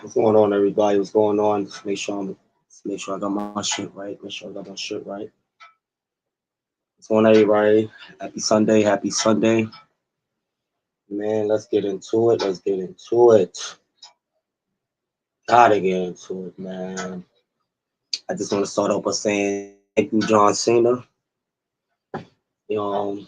What's going on, everybody? What's going on? Just make sure I got my shit right. Make sure I got my shit right. What's going on, everybody? Happy Sunday. Happy Sunday. Man, let's get into it. Let's get into it. Gotta get into it, man. I just want to start off by saying thank you, John Cena. You know,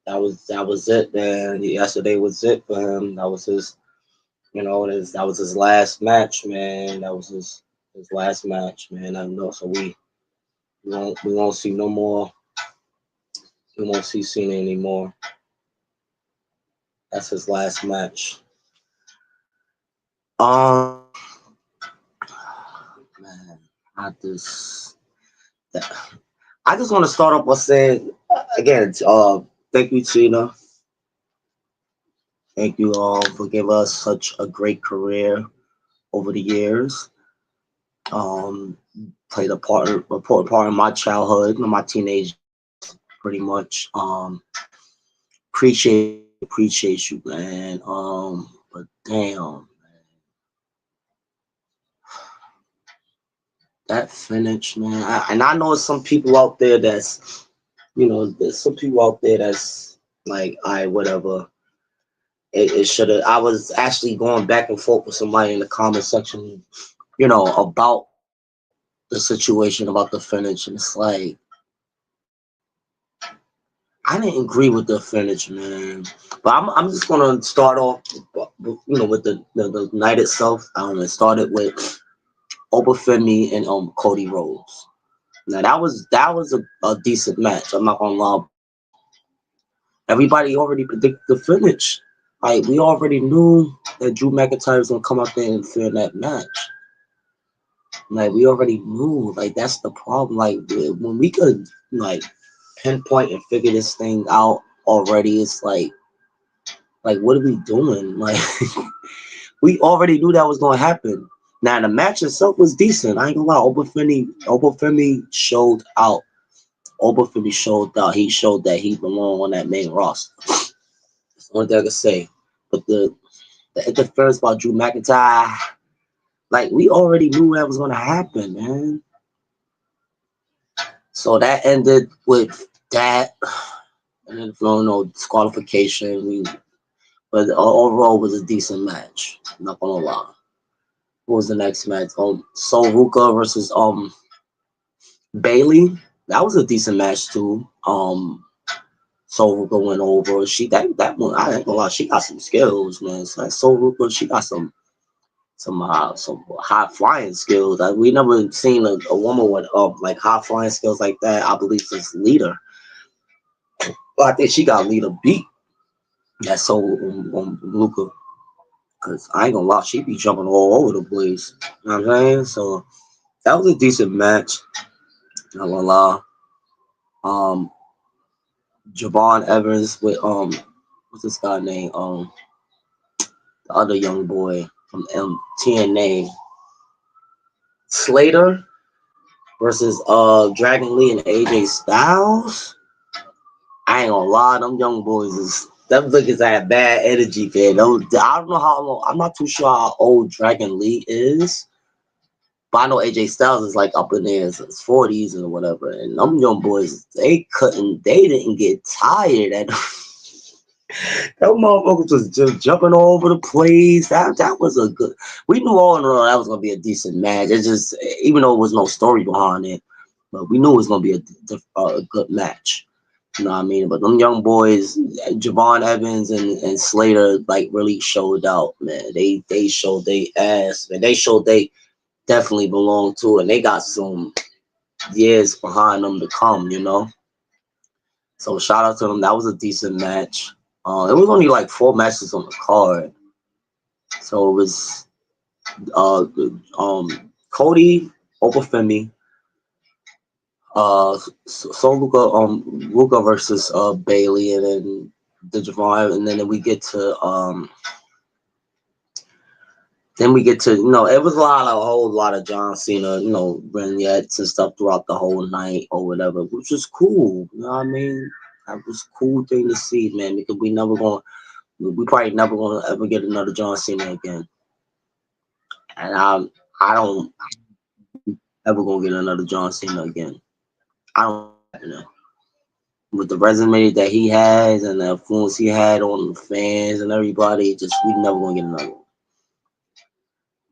that was it, man. Yesterday was it for him. That was his, that was his last match, man. That was his last match, man. I know. So we won't see no more. We won't see Cena anymore. That's his last match. Um, man, I just, I just want to start off by saying again, thank you, Cena. Thank you all for giving us such a great career over the years. Um, played a important part in my childhood, in my teenage, pretty much. Appreciate you, man. But damn, that finish, man. And I know some people out there there's some people out there that's like, I whatever. It should have. I was actually going back and forth with somebody in the comment section, about the situation about the finish, and it's like I didn't agree with the finish, man. But I'm just gonna start off, with the night itself. It started with Obafemi and Cody Rhodes. Now that was a decent match. I'm not gonna lie. Everybody already predicted the finish. Like, we already knew that Drew McIntyre was gonna come out there and finish that match. Like, we already knew. Like, that's the problem. Like, when we could like pinpoint and figure this thing out already, it's like what are we doing? Like, we already knew that was gonna happen. Now the match itself was decent. I ain't gonna lie. Obafemi showed out. Obafemi showed out. He showed that he belonged on that main roster. That's the only thing I can say. But the interference by Drew McIntyre, like, we already knew that was gonna happen, man. So that ended with that, and then no disqualification. But overall, it was a decent match. I'm not gonna lie. What was the next match? Sol Ruka versus Bailey. That was a decent match too. Sol Ruka went over. That one, I ain't gonna lie, she got some skills, man. So like Sol Ruka, she got some high flying skills. Like, we never seen a woman with like high flying skills like that. I believe since Lita. But I think she got Lita beat. That Sol Ruka. Cause I ain't gonna lie, she be jumping all over the place. You know what I'm saying? So that was a decent match. Not gonna lie. Um, Javon Evans with what's this guy name? The other young boy from TNA, Slater versus Dragon Lee and AJ Styles. I ain't gonna lie, them young boys is them niggas had bad energy, man. I don't know how long. I'm not too sure how old Dragon Lee is, but I know AJ Styles is like up in his 40s or whatever. And them young boys, they didn't get tired. That motherfuckers was just jumping all over the place. That was a good. We knew all in all that was gonna be a decent match. It's just, even though there was no story behind it, but we knew it was gonna be a good match. You know what I mean? But them young boys, Javon Evans and Slater, like, really showed out, man. They showed they ass, man. They showed they definitely belong to it, and they got some years behind them to come. So shout out to them. That was a decent match. It was only like 4 matches on the card. So it was uh Cody, Obafemi, so Luca versus Bailey, and then the Javon, and then we get to it was a whole lot of John Cena, vignettes and stuff throughout the whole night or whatever, which was cool. You know what I mean? That was a cool thing to see, man, because we probably never gonna ever get another John Cena again. and I don't ever gonna get another John Cena again. I don't see that happening. With the resume that he has and the influence he had on the fans and everybody, just we never gonna get another one.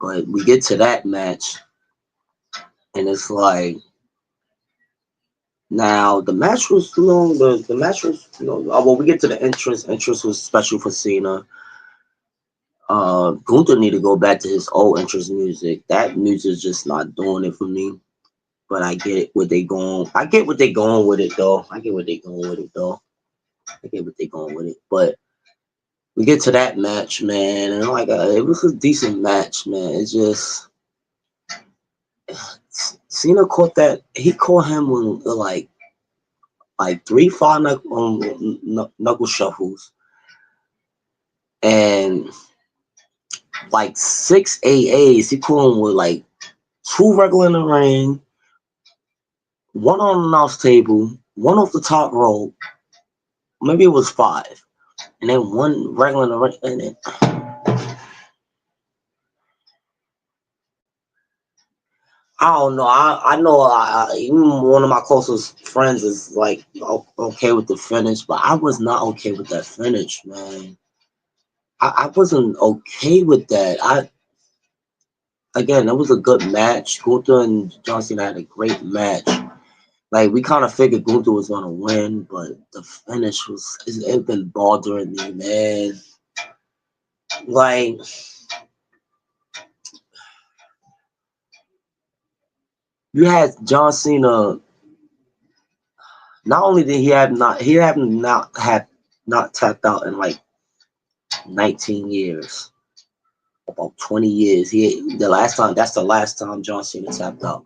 But we get to that match, and it's like now the match was the match was well we get to the entrance. Entrance was special for Cena. Gunther need to go back to his old entrance music. That music's just not doing it for me. But I get what they going. I get what they going with it though. I get what they going with it though. I get what they going with it. But we get to that match, man, and like it was a decent match, man. It's just Cena caught that. He caught him with like 3 5 knuckle shuffles and like 6 AAs. He caught him with like 2 regular in the ring, one on the announce table, one off the top rope. Maybe it was 5, and then one regular in the ring. And then I don't know. I know. Even one of my closest friends is like okay with the finish, but I was not okay with that finish, man. I wasn't okay with that. Again, it was a good match. Gunther and John Cena had a great match. Like we kind of figured Gunther was gonna win, but the finish it been bothering me, man. Like you had John Cena. Not only did he have not had not tapped out in like 19 years, about 20 years. That's the last time John Cena tapped out.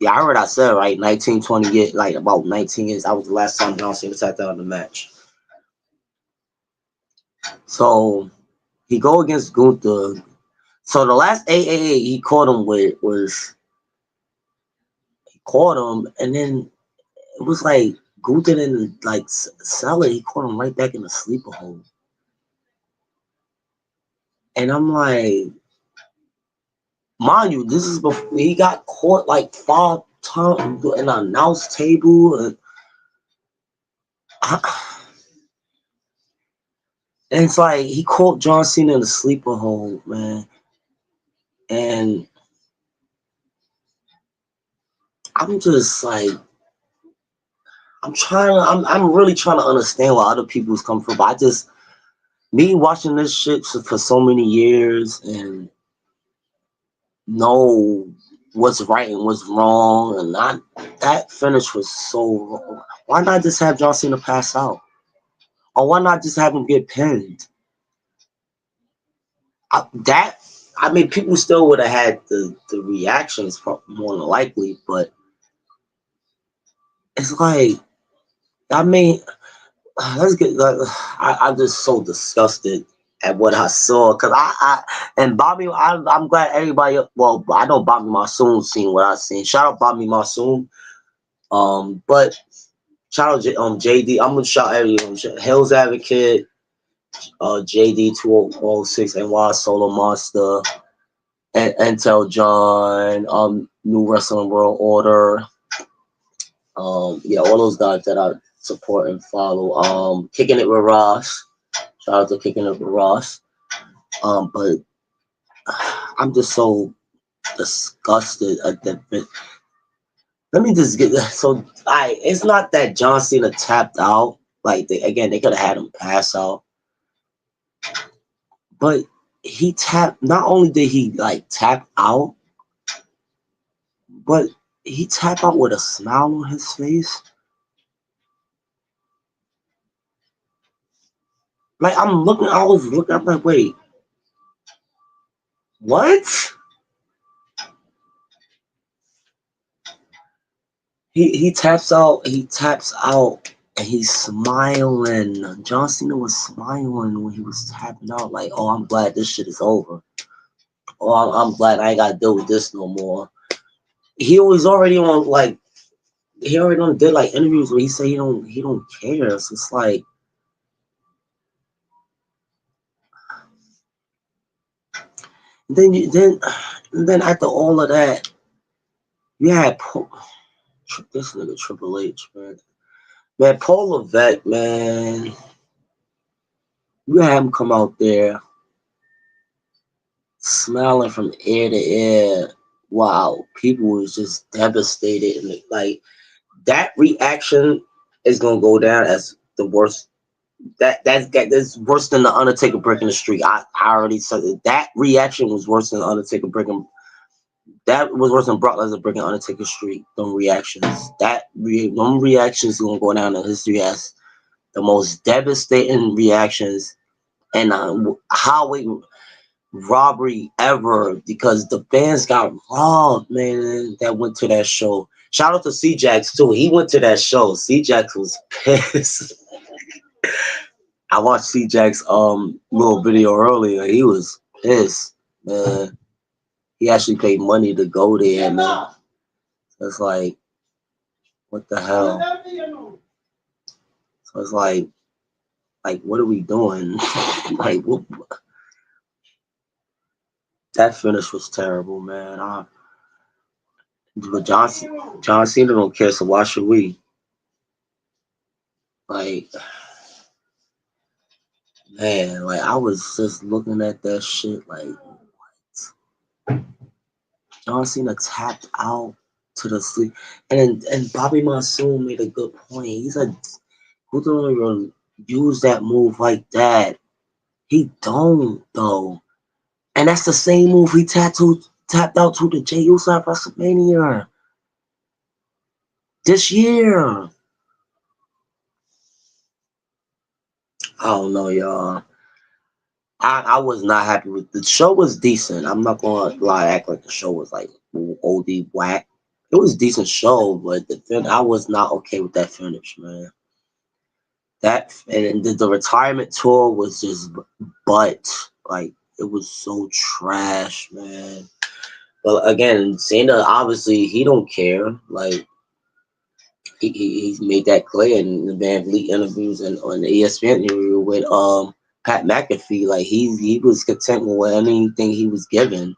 Yeah, I heard I said right, 19, 20 years, like about 19 years. That was the last time John Cena tapped out in the match. So he go against Gunther. So the last AAA he caught him with was he caught him, and then it was like Gunther didn't like sell it. He caught him right back in the sleeper hold, and I'm like, mind you, this is before he got caught like 5 times in an announce table, and, and it's like he caught John Cena in the sleeper hold, man, and I'm just like. I'm really trying to understand where other people's come from. But I just me watching this shit for so many years and know what's right and what's wrong, and not that finish was so wrong. Why not just have John Cena pass out, or why not just have him get pinned? I mean, people still would have had the reactions more than likely, but it's like I mean, let's get. I'm just so disgusted at what I saw because and Bobby. I'm glad everybody. Well, I know Bobby Marsoon seen what I seen. Shout out Bobby Marsoon. But shout out JD. I'm gonna shout everyone. Hell's Advocate. JD 206 NY Solo Monster. And Intel John. New Wrestling World Order. Yeah, all those guys that I support and follow. Kicking It with Ross. Shout out to Kicking It with Ross. But I'm just so disgusted at that. Let me just get so. It's not that John Cena tapped out. Like they could have had him pass out, but he tapped. Not only did he like tap out, but he tapped out with a smile on his face. Like I was looking. I'm like, wait, what? He taps out. He taps out, and he's smiling. John Cena was smiling when he was tapping out. Like, oh, I'm glad this shit is over. Oh, I'm glad I ain't got to deal with this no more. He was already on like he already did like interviews where he said he don't care. So it's like Then after all of that, you had this nigga Triple H, man. Man, Paul Levesque, man. You had him come out there smiling from ear to ear. Wow, people was just devastated, and like that reaction is gonna go down as the worst. That's worse than the Undertaker breaking the streak. I already said it. That reaction was worse than Undertaker breaking. That was worse than Brock Lesnar breaking Undertaker streak. Them reactions. Them reactions gonna go down in history as the most devastating reactions and highway robbery ever because the fans got robbed, man. That went to that show. Shout out to C-Jax too. He went to that show. C-Jax was pissed. I watched C-Jax little video earlier. He was pissed, man. He actually paid money to go there, man. So it's like, what the hell? So it's like, what are we doing? like, what, that finish was terrible, man. But John Cena don't care, so why should we? Like, man, like I was just looking at that shit, like John Cena tapped out to the sleep, and Bobby Monsoon made a good point. He said, "Who don't even use that move like that?" He don't though, and that's the same move he tapped out to the Jey Uso at WrestleMania this year. I don't know, y'all. I was not happy with the show. Was decent. I'm not gonna lie, act like the show was like OD whack. It was a decent show, but I was not okay with that finish, man. That and the retirement tour was just butt. Like it was so trash, man. But again, Cena obviously he don't care. Like he's made that clear in the Van Vliet interviews and on the ESPN interview with Pat McAfee. Like he was content with anything he was given.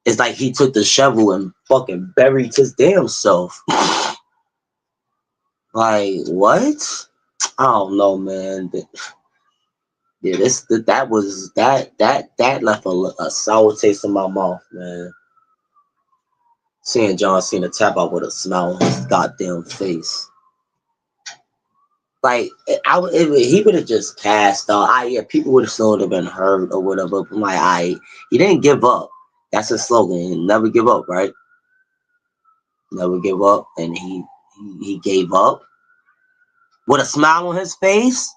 It's like he took the shovel and fucking buried his damn self. Like what? I don't know, man. Yeah, that left a sour taste in my mouth, man. Seeing John Cena tap out with a smile on his goddamn face. Like he would have just passed out. Yeah, people would have still have been hurt or whatever. But I'm like, he didn't give up. That's his slogan. Never give up, right? Never give up, and he gave up with a smile on his face.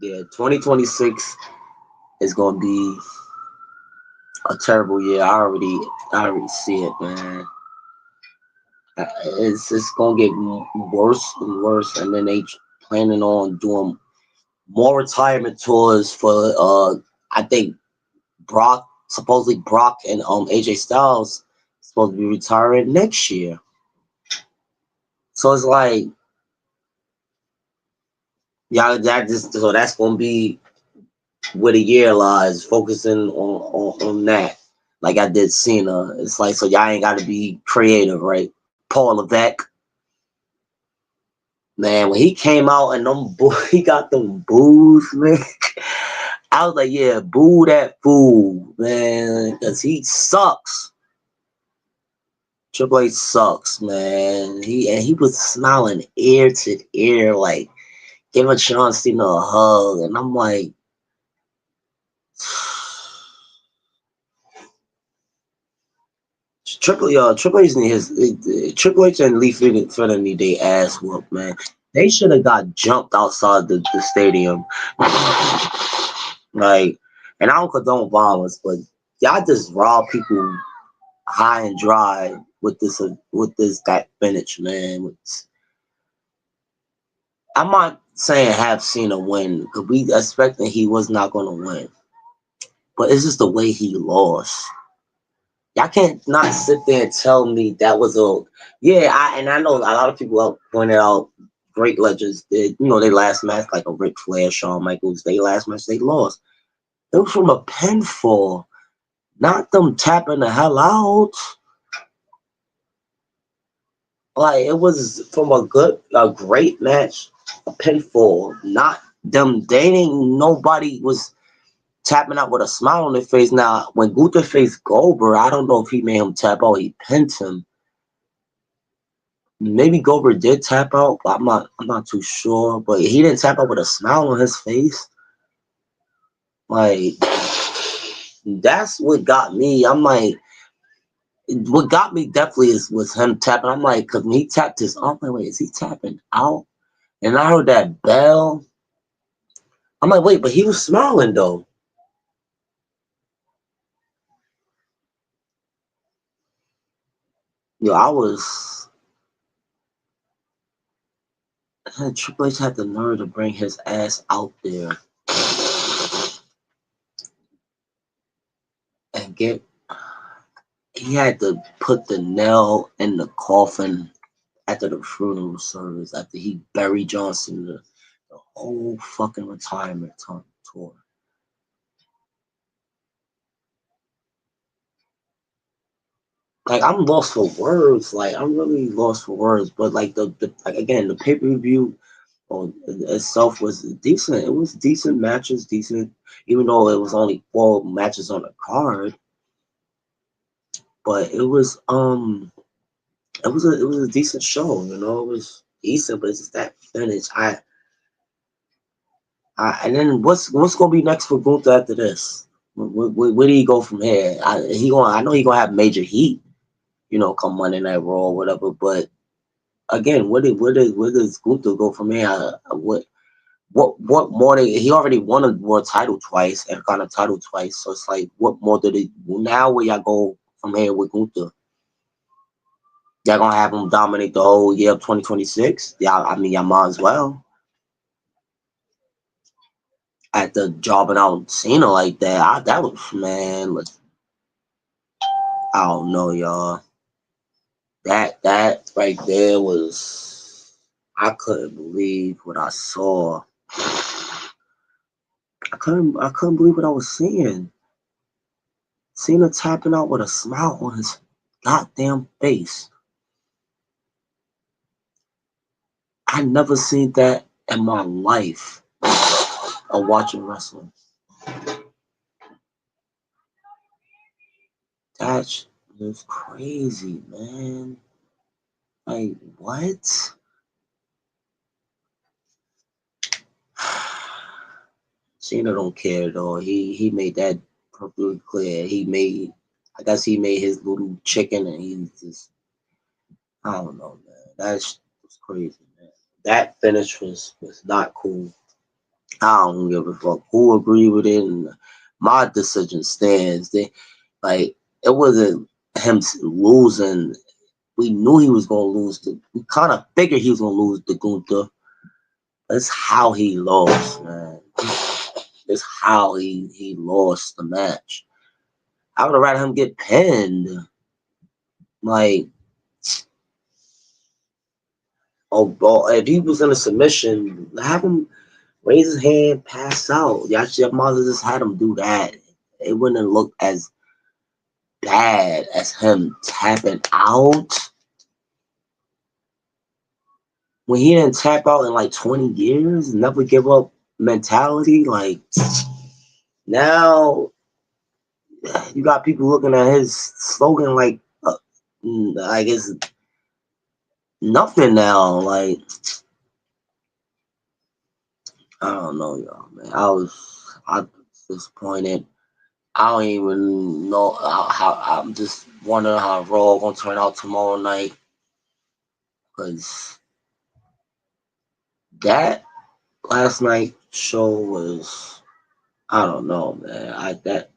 Yeah, 2026 is gonna be a terrible year. I already see it, man. It's gonna get worse and worse, and then they planning on doing more retirement tours for I think supposedly Brock and AJ Styles supposed to be retiring next year. So it's like yeah, that's gonna be where the year lies, focusing on that. Like I did Cena. It's like so y'all ain't gotta be creative, right? Paul Levesque, man, when he came out and he got them boos, man. I was like, yeah, boo that fool, man, because he sucks. Triple H sucks, man. He was smiling ear to ear, like giving John Cena a hug, and I'm like, Triple H need Triple H and Lee Finna need their ass whooped, man. They should have got jumped outside the stadium, like, and I don't condone violence, but y'all just rob people high and dry with this that finish, man. I'm not saying have Cena win because we expecting he was not going to win, but it's just the way he lost. Y'all can't not sit there and tell me that was a yeah. I know a lot of people pointed out great legends did. You know, they last match like a Ric Flair, Shawn Michaels. They last match they lost. It was from a pinfall, not them tapping the hell out. Like it was from a great match, a pinfall, not them. They ain't nobody was tapping out with a smile on their face. Now, when Gunther faced Goldberg, I don't know if he made him tap out. He pinned him. Maybe Goldberg did tap out, but I'm not too sure. But he didn't tap out with a smile on his face. Like that's what got me. I'm like, what got me definitely was him tapping. I'm like, cause when he tapped his arm, I'm like, wait, is he tapping out? And I heard that bell. I'm like, wait, but he was smiling though. Yo, I was. Triple H had the nerve to bring his ass out there and get. He had to put the nail in the coffin after the funeral service, after he buried John Cena, the whole fucking retirement tour. Like I'm lost for words. Like I'm really lost for words. But like the like again, the pay-per-view on itself was decent. It was decent matches, decent, even though it was only 4 matches on the card. But it was a decent show. You know, it was decent, but it's just that finish. And then what's gonna be next for Gunther after this? Where do he go from here? I know he gonna have major heat, you know, come Monday Night Raw or whatever. But again, where does Gunther go from here? What more? He already won a world title twice and got a title twice. So it's like, what more did he now? Where y'all go from here with Gunther? Y'all gonna have him dominate the whole year of 2026? Yeah, I mean, y'all might as well. After jobbing out Cena like that, that was man. I don't know, y'all. That right there was I couldn't believe what I saw. I couldn't believe what I was seeing. Cena tapping out with a smile on his goddamn face. I never seen that in my life of watching wrestling. That was crazy, man. Like what? Cena don't care though. He made that perfectly clear. I guess he made his little chicken and he just I don't know, man. That's crazy, man. That finish was not cool. I don't give a fuck who agree with it, and my decision stands. Like it wasn't him losing. We knew he was gonna lose. We kind of figured he was gonna lose to Gunther. That's how he lost, man. That's how he lost the match. I would have rather him get pinned. Like, if he was in a submission, have him raise his hand, pass out. Y'all should have just had him do that. It wouldn't have looked as bad as him tapping out. When he didn't tap out in like 20 years, never give up mentality. Like, now you got people looking at his slogan like, I guess nothing now. Like, I don't know, y'all, man. I was disappointed. I don't even know how I'm just wondering how Raw gonna turn out tomorrow night because that last night show was I don't know, man. That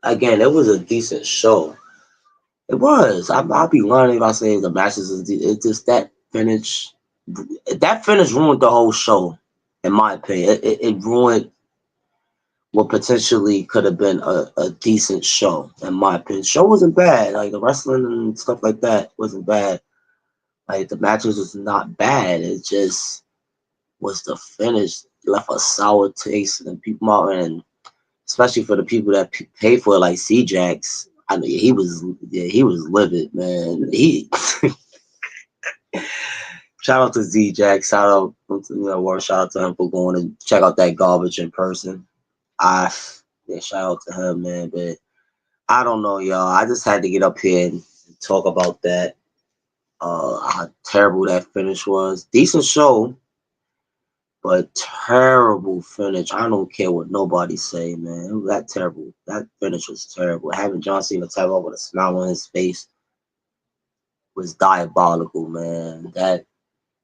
again, it was a decent show. It was. I'll be lying if I say the matches is. It's just that finish. That finish ruined the whole show, in my opinion. It ruined what potentially could have been a decent show, in my opinion. Show wasn't bad. Like the wrestling and stuff like that wasn't bad. Like the matches was not bad. It's just was the finish. It left a sour taste in people mouth, and especially for the people that pay for it, like C-Jax. I mean, he was livid, man. He shout out to Z-Jax. Shout out, shout out to him for going and check out that garbage in person. I yeah, shout out to him, man. But I don't know, y'all. I just had to get up here and talk about that. How terrible that finish was. Decent show, but terrible finish. I don't care what nobody say, man. It was that terrible. That finish was terrible. Having John Cena type up with a smile on his face was diabolical, man. That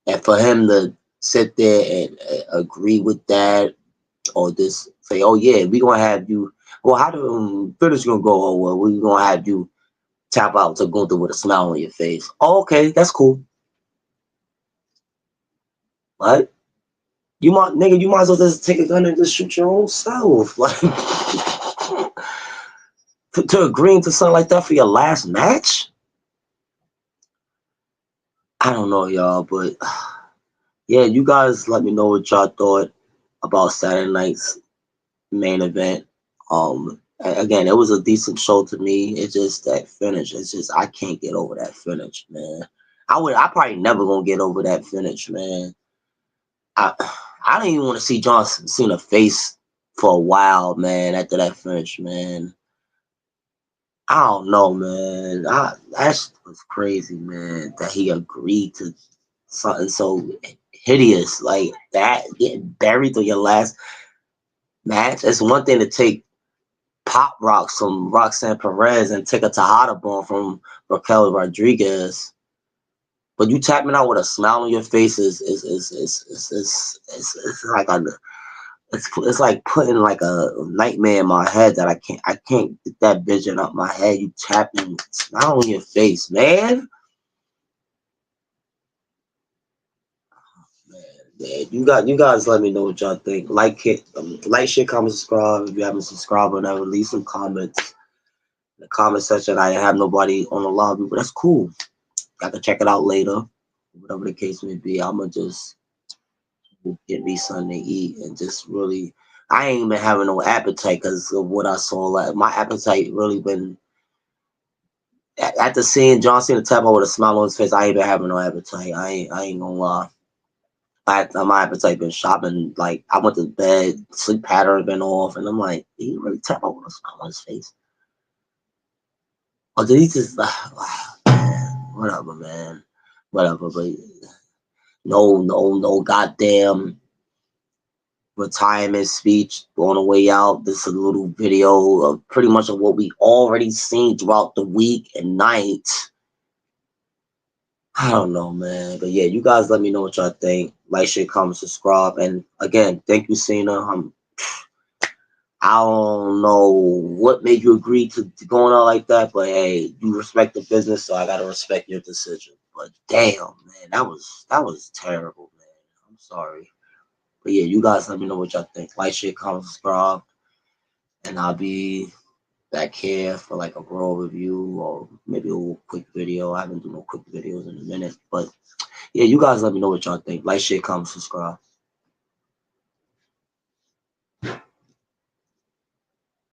and for him to sit there and agree with that, or just say, "Oh yeah, we gonna have you." Well, how the finish gonna go? Oh well, we gonna have you tap out to Gunther with a smile on your face. Oh, okay, that's cool. What? You might as well just take a gun and just shoot your own self. Like to agreeing to something like that for your last match? I don't know, y'all, but yeah, you guys let me know what y'all thought about Saturday night's main event. Again, it was a decent show to me. It's just that finish. It's just I can't get over that finish, man. I probably never gonna get over that finish, man. I I don't even want to see John Cena face for a while, man. After that finish, man. I don't know, man. That was crazy, man. That he agreed to something so hideous like that, getting buried through your last match. It's one thing to take pop rocks from Roxanne Perez and take a Tejada bomb from Raquel Rodriguez, but you tapping out with a smile on your face is like it's like putting like a nightmare in my head that I can't get that vision up my head. You tapping smile on your face, man. Man, you guys let me know what y'all think. Like, share, comment, subscribe. If you haven't subscribed or never, leave some comments in the comment section. I have nobody on the lobby, but that's cool. I can check it out later. Whatever the case may be, I'ma just get me something to eat and just really. I ain't been having no appetite because of what I saw. Like my appetite really been after seeing John Cena tap out with a smile on his face. I ain't been having no appetite. I ain't gonna lie. My appetite been shopping. Like I went to bed, sleep pattern been off, and I'm like, did he really tap out with a smile on his face? Or did he just? Man, whatever, man. Whatever, but no, goddamn retirement speech on the way out. This is a little video of pretty much of what we already seen throughout the week and night. I don't know, man. But yeah, you guys let me know what y'all think. Like, share, comment, subscribe. And again, thank you, Cena. I don't know what made you agree to going out like that, but hey, you respect the business, so I gotta respect your decision. But damn, man, that was terrible, man. I'm sorry. But yeah, you guys let me know what y'all think. Like, share, comment, subscribe. And I'll be back here for like a raw review or maybe a little quick video. I haven't done no quick videos in a minute. But yeah, you guys let me know what y'all think. Like, share, comment, subscribe.